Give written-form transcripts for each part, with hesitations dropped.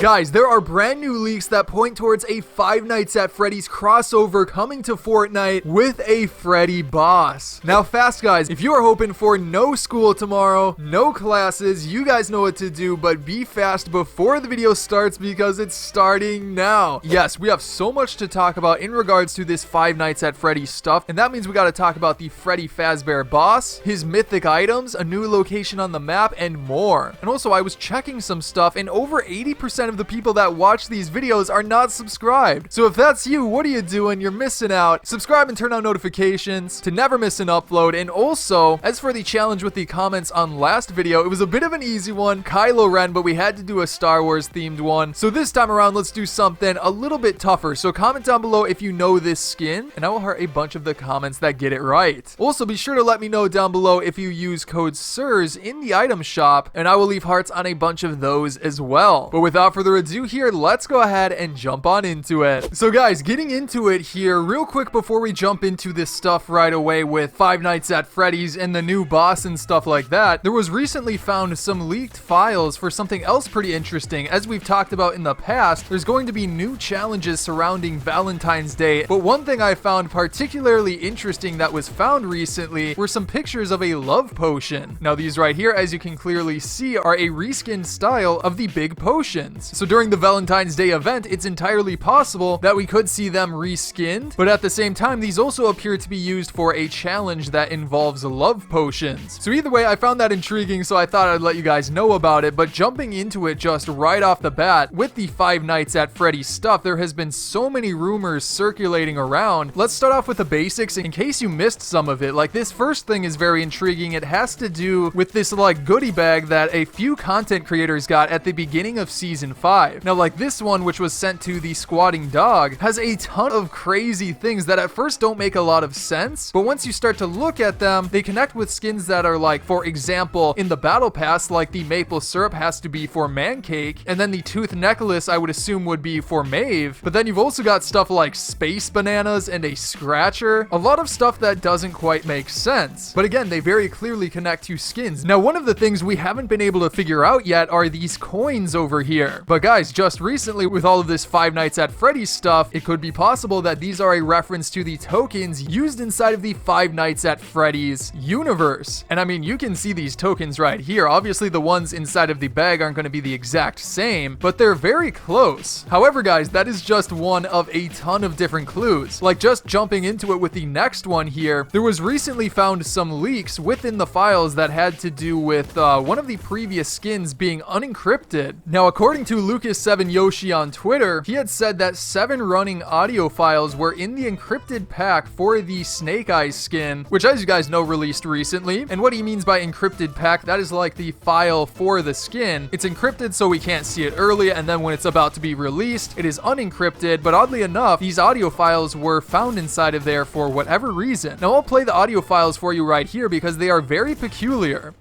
Guys, there are brand new leaks that point towards a Five Nights at Freddy's crossover coming to Fortnite with a Freddy boss. Now fast guys, if you are hoping for no school tomorrow, no classes, you guys know what to do, but be fast before the video starts because it's starting now. Yes, we have so much to talk about in regards to this Five Nights at Freddy's stuff, and that means we gotta talk about the Freddy Fazbear boss, his mythic items, a new location on the map, and more. And also, I was checking some stuff, and over 80% of the people that watch these videos are not subscribed. So if that's you, what are you doing? You're missing out. Subscribe and turn on notifications to never miss an upload. And also, as for the challenge with the comments on last video, it was a bit of an easy one, Kylo Ren, but we had to do a Star Wars themed one. So this time around, let's do something a little bit tougher. So comment down below if you know this skin, and I will heart a bunch of the comments that get it right. Also, be sure to let me know down below if you use code SIRS in the item shop, and I will leave hearts on a bunch of those as well. But without further ado here, let's go ahead and jump on into it. So guys, getting into it here real quick before we jump into this stuff right away with Five Nights at Freddy's and the new boss and stuff like that, there was recently found some leaked files for something else pretty interesting. As we've talked about in the past, there's going to be new challenges surrounding Valentine's Day, but one thing I found particularly interesting that was found recently were some pictures of a love potion. Now these right here, as you can clearly see, are a reskinned style of the big potions. So during the Valentine's Day event, it's entirely possible that we could see them reskinned, but at the same time, these also appear to be used for a challenge that involves love potions. So either way, I found that intriguing, so I thought I'd let you guys know about it. But jumping into it just right off the bat, with the Five Nights at Freddy's stuff, there has been so many rumors circulating around. Let's start off with the basics in case you missed some of it. Like, this first thing is very intriguing. It has to do with this like goodie bag that a few content creators got at the beginning of season 5. Now, like this one, which was sent to the squatting dog, has a ton of crazy things that at first don't make a lot of sense, but once you start to look at them, they connect with skins that are like, for example, in the battle pass, like the maple syrup has to be for Mancake, and then the tooth necklace I would assume would be for Maeve, but then you've also got stuff like space bananas and a scratcher, a lot of stuff that doesn't quite make sense, but again, they very clearly connect to skins. Now, one of the things we haven't been able to figure out yet are these coins over here, but guys, just recently with all of this Five Nights at Freddy's stuff, it could be possible that these are a reference to the tokens used inside of the Five Nights at Freddy's universe. And I mean, you can see these tokens right here. Obviously, the ones inside of the bag aren't going to be the exact same, but they're very close. However, guys, that is just one of a ton of different clues. Like, just jumping into it with the next one here, there was recently found some leaks within the files that had to do with one of the previous skins being unencrypted. Now, according to Lucas7 Yoshi on Twitter, he had said that 7 running audio files were in the encrypted pack for the Snake Eyes skin, which, as you guys know, released recently. And what he means by encrypted pack, that is like the file for the skin. It's encrypted so we can't see it early, and then when it's about to be released, it is unencrypted. But oddly enough, these audio files were found inside of there for whatever reason. Now, I'll play the audio files for you right here because they are very peculiar.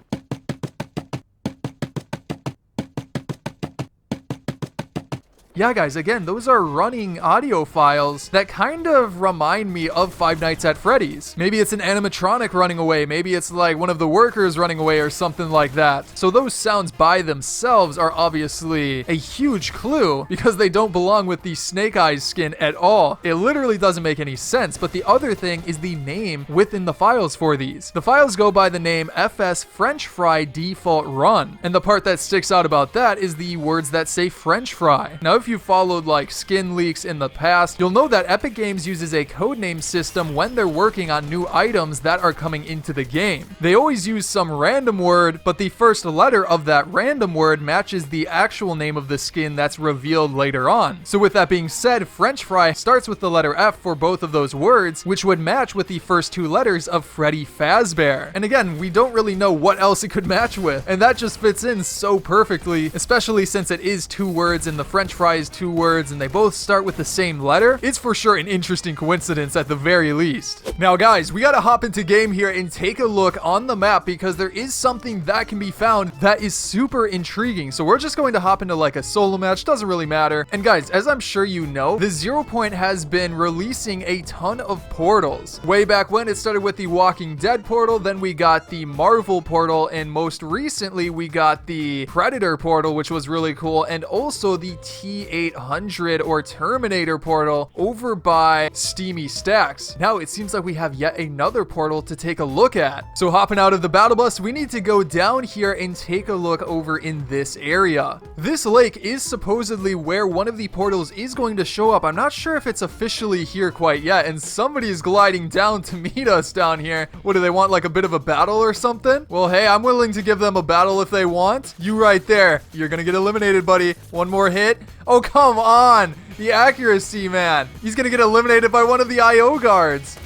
Yeah, guys, again, those are running audio files that kind of remind me of Five Nights at Freddy's. Maybe it's an animatronic running away. Maybe it's like one of the workers running away or something like that. So those sounds by themselves are obviously a huge clue because they don't belong with the Snake Eyes skin at all. It literally doesn't make any sense. But the other thing is the name within the files for these. The files go by the name FS French Fry Default Run. And the part that sticks out about that is the words that say French Fry. Now, if you followed like skin leaks in the past, you'll know that Epic Games uses a codename system when they're working on new items that are coming into the game. They always use some random word, but the first letter of that random word matches the actual name of the skin that's revealed later on. So with that being said, French Fry starts with the letter F for both of those words, which would match with the first 2 letters of Freddy Fazbear. And again, we don't really know what else it could match with, and that just fits in so perfectly, especially since it is 2 words and the French Fry comprise two words and they both start with the same letter, it's for sure an interesting coincidence at the very least. Now guys, we gotta hop into game here and take a look on the map because there is something that can be found that is super intriguing. So we're just going to hop into like a solo match, doesn't really matter. And guys, as I'm sure you know, the 0 Point has been releasing a ton of portals. Way back when, it started with the Walking Dead portal, then we got the Marvel portal, and most recently we got the Predator portal, which was really cool, and also the T-800 or Terminator portal over by Steamy Stacks. Now it seems like we have yet another portal to take a look at. So hopping out of the battle bus, we need to go down here and take a look over in this area. This lake is supposedly where one of the portals is going to show up. I'm not sure if it's officially here quite yet, and somebody is gliding down to meet us down here. What do they want, like a bit of a battle or something? Well, hey, I'm willing to give them a battle if they want. You right there, you're gonna get eliminated, buddy. One more hit. Oh, come on. The accuracy, man. He's gonna get eliminated by one of the IO guards.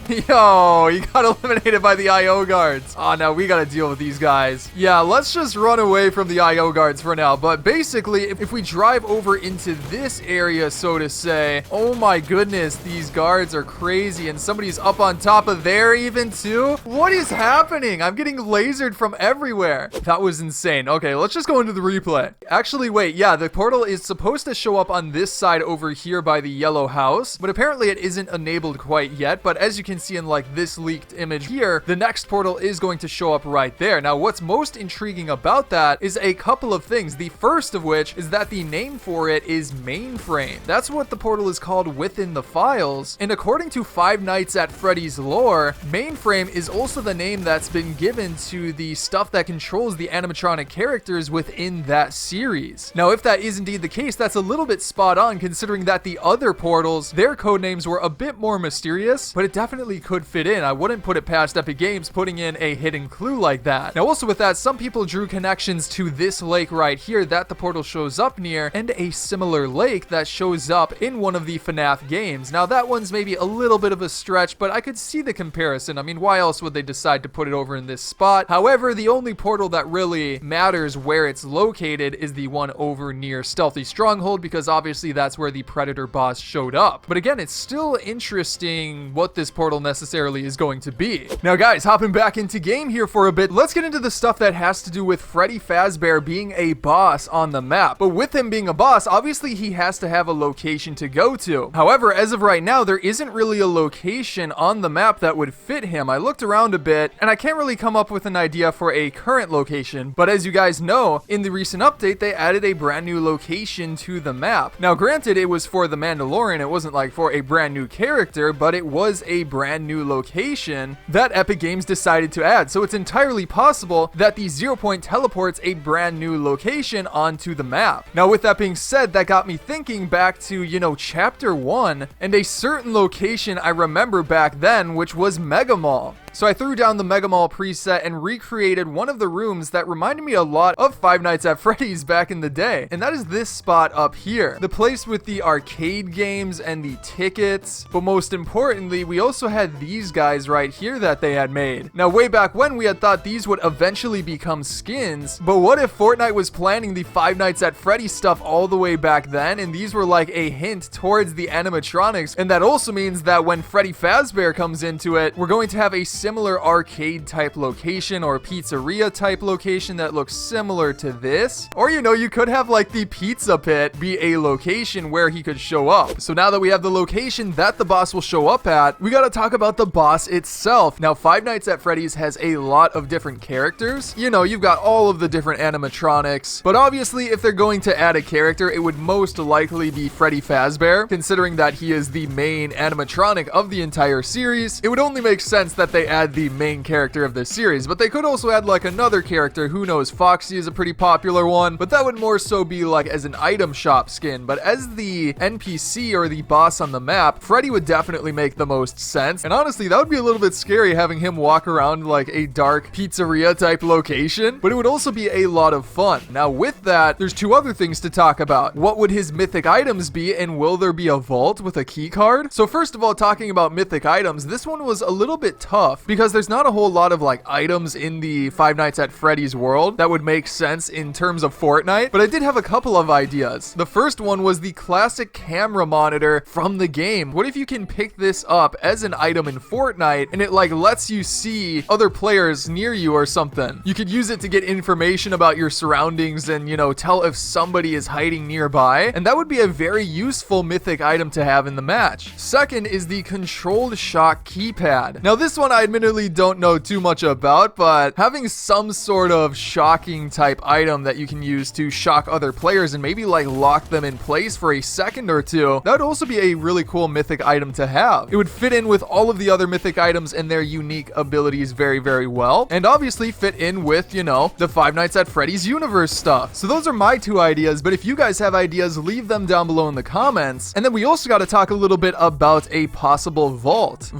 Yo, you got eliminated by the IO guards. Oh, now we gotta deal with these guys. Yeah, let's just run away from the IO guards for now. But basically, if we drive over into this area, so to say, oh my goodness, these guards are crazy. And somebody's up on top of there even too. What is happening? I'm getting lasered from everywhere. That was insane. Okay, let's just go into the replay. Actually, wait, yeah, the portal is supposed to show up on this side over here by the yellow house. But apparently it isn't enabled quite yet. But as you can see in like this leaked image here, the next portal is going to show up right there. Now what's most intriguing about that is a couple of things. The first of which is that the name for it is Mainframe. That's what the portal is called within the files, and according to Five Nights at Freddy's lore, Mainframe is also the name that's been given to the stuff that controls the animatronic characters within that series. Now if that is indeed the case, that's a little bit spot on considering that the other portals, their code names were a bit more mysterious, but it definitely could fit in. I wouldn't put it past Epic Games putting in a hidden clue like that. Now also with that, some people drew connections to this lake right here that the portal shows up near, and a similar lake that shows up in one of the FNAF games. Now that one's maybe a little bit of a stretch, but I could see the comparison. I mean, why else would they decide to put it over in this spot? However, the only portal that really matters where it's located is the one over near Stealthy Stronghold, because obviously that's where the Predator boss showed up. But again, it's still interesting what this portal necessarily is going to be. Now guys, hopping back into game here for a bit, let's get into the stuff that has to do with Freddy Fazbear being a boss on the map. But with him being a boss, obviously he has to have a location to go to. However, as of right now, there isn't really a location on the map that would fit him. I looked around a bit and I can't really come up with an idea for a current location, but as you guys know, in the recent update, they added a brand new location to the map. Now granted, it was for the Mandalorian, it wasn't like for a brand new character, but it was a brand new location that Epic Games decided to add. So it's entirely possible that the 0 Point teleports a brand new location onto the map. Now with that being said, that got me thinking back to, you know, chapter 1 and a certain location I remember back then, which was Mega Mall. So I threw down the Mega Mall preset and recreated one of the rooms that reminded me a lot of Five Nights at Freddy's back in the day. And that is this spot up here. The place with the arcade games and the tickets. But most importantly, we also had these guys right here that they had made. Now way back when, we had thought these would eventually become skins. But what if Fortnite was planning the Five Nights at Freddy's stuff all the way back then, and these were like a hint towards the animatronics? And that also means that when Freddy Fazbear comes into it, we're going to have a similar arcade type location or pizzeria type location that looks similar to this. Or, you know, you could have like the pizza pit be a location where he could show up. So now that we have the location that the boss will show up at, we gotta talk about the boss itself. Now, Five Nights at Freddy's has a lot of different characters. You know, you've got all of the different animatronics, but obviously if they're going to add a character, it would most likely be Freddy Fazbear, considering that he is the main animatronic of the entire series. It would only make sense that they add the main character of this series, but they could also add like another character. Who knows? Foxy is a pretty popular one, but that would more so be like as an item shop skin. But as the NPC or the boss on the map, Freddy would definitely make the most sense. And honestly, that would be a little bit scary having him walk around like a dark pizzeria type location, but it would also be a lot of fun. Now with that, there's two other things to talk about. What would his mythic items be, and will there be a vault with a key card? So first of all, talking about mythic items, this one was a little bit tough because there's not a whole lot of like items in the Five Nights at Freddy's world that would make sense in terms of Fortnite, but I did have a couple of ideas. The first one was the classic camera monitor from the game. What if you can pick this up as an item in Fortnite and it like lets you see other players near you or something? You could use it to get information about your surroundings and, you know, tell if somebody is hiding nearby, and that would be a very useful mythic item to have in the match. Second is the controlled shock keypad. Now this one I admittedly don't know too much about, but having some sort of shocking type item that you can use to shock other players and maybe like lock them in place for a second or two, that would also be a really cool mythic item to have. It would fit in with all of the other mythic items and their unique abilities very, very well, and obviously fit in with, you know, the Five Nights at Freddy's universe stuff. So those are my two ideas, but if you guys have ideas, leave them down below in the comments. And then we also got to talk a little bit about a possible vault,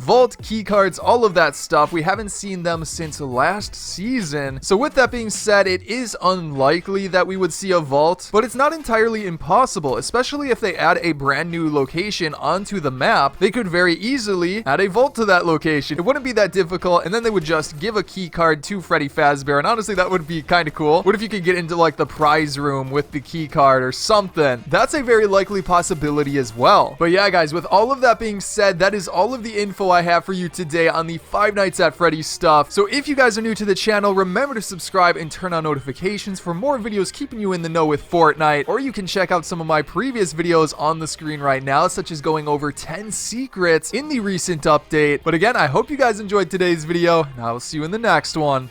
key cards, all of that stuff. We haven't seen them since last season. So with that being said, it is unlikely that we would see a vault, but it's not entirely impossible, especially if they add a brand new location onto the map. They could very easily add a vault to that location. It wouldn't be that difficult, and then they would just give a key card to Freddy Fazbear, and honestly that would be kind of cool. What if you could get into like the prize room with the key card or something? That's a very likely possibility as well. But yeah guys, with all of that being said, that is all of the info I have for you today on the Five Nights at Freddy's stuff. So if you guys are new to the channel, remember to subscribe and turn on notifications for more videos keeping you in the know with Fortnite, or you can check out some of my previous videos on the screen right now, such as going over 10 secrets in the recent update. But again, I hope you guys enjoyed today's video, and I will see you in the next one.